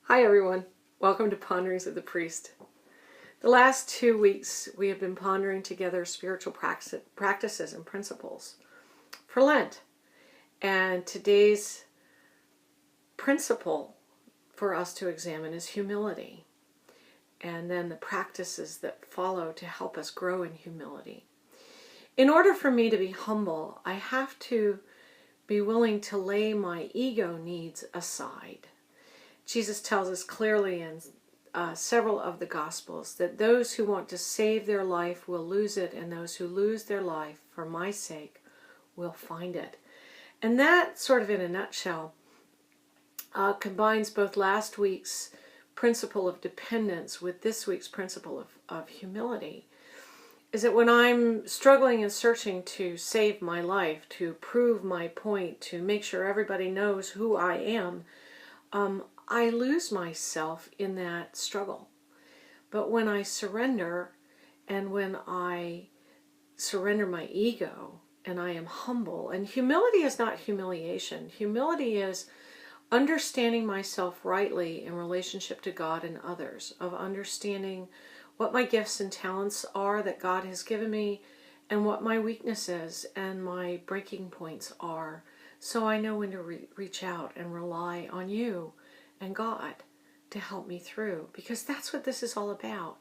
Hi everyone, welcome to Ponderings of the Priest. The last 2 weeks we have been pondering together spiritual practices and principles for Lent. And today's principle for us to examine is humility. And then the practices that follow to help us grow in humility. In order for me to be humble, I have to be willing to lay my ego needs aside. Jesus tells us clearly in several of the Gospels that those who want to save their life will lose it, and those who lose their life for my sake will find it. And that, sort of in a nutshell, combines both last week's principle of dependence with this week's principle of humility. Is that when I'm struggling and searching to save my life, to prove my point, to make sure everybody knows who I am, I lose myself in that struggle. But when I surrender, and when I surrender my ego, and I am humble, and humility is not humiliation. Humility is understanding myself rightly in relationship to God and others, of understanding what my gifts and talents are that God has given me, and what my weaknesses and my breaking points are, so I know when to reach out and rely on you and God to help me through, because that's what this is all about.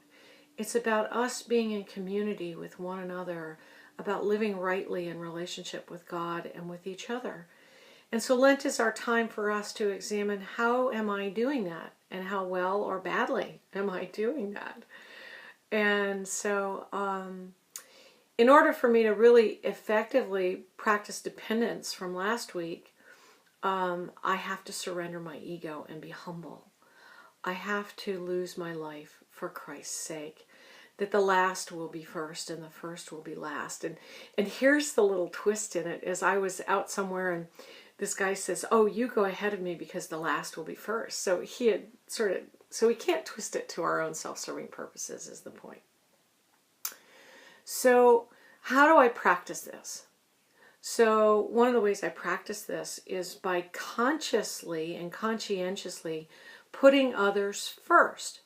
It's about us being in community with one another, about living rightly in relationship with God and with each other. And so Lent is our time for us to examine, how am I doing that, and how well or badly am I doing that? And so in order for me to really effectively practice dependence from last week, I have to surrender my ego and be humble. I have to lose my life for Christ's sake, that the last will be first and the first will be last. And here's the little twist in it, is I was out somewhere and this guy says, oh, you go ahead of me because the last will be first. So he had so we can't twist it to our own self-serving purposes is the point. So how do I practice this? So one of the ways I practice this is by consciously and conscientiously putting others first.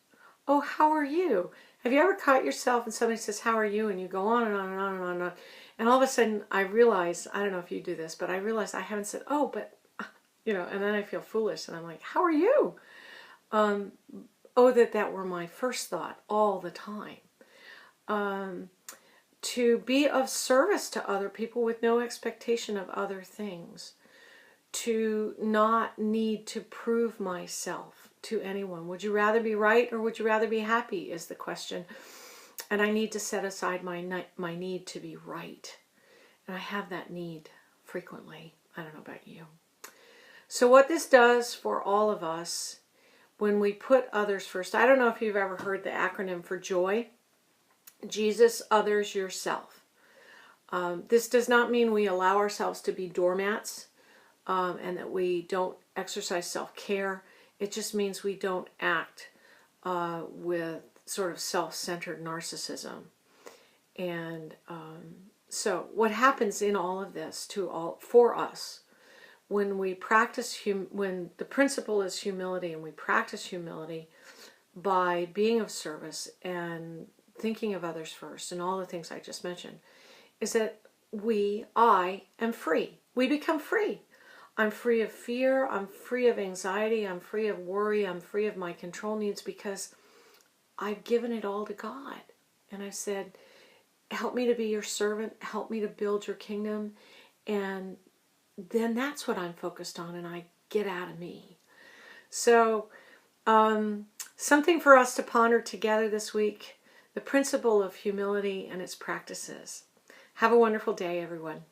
Oh, how are you? Have you ever caught yourself and somebody says, how are you? And you go on and on and on and on and on. And all of a sudden I realize, I don't know if you do this, but I realize I haven't said, oh, but, and then I feel foolish and I'm like, how are you? That were my first thought all the time. To be of service to other people with no expectation of other things. To not need to prove myself to anyone. Would you rather be right or would you rather be happy is the question. And I need to set aside my need to be right. And I have that need frequently. I don't know about you. So what this does for all of us when we put others first, I don't know if you've ever heard the acronym for JOY. Jesus, others, yourself. This does not mean we allow ourselves to be doormats and that we don't exercise self-care. It just means we don't act with sort of self-centered narcissism. And so what happens in all of this for us when we practice, when the principle is humility and we practice humility by being of service and thinking of others first, and all the things I just mentioned, is that I am free. We become free. I'm free of fear. I'm free of anxiety. I'm free of worry. I'm free of my control needs because I've given it all to God. And I've said, help me to be your servant. Help me to build your kingdom. And then that's what I'm focused on, and I get out of me. So something for us to ponder together this week. The principle of humility and its practices. Have a wonderful day, everyone.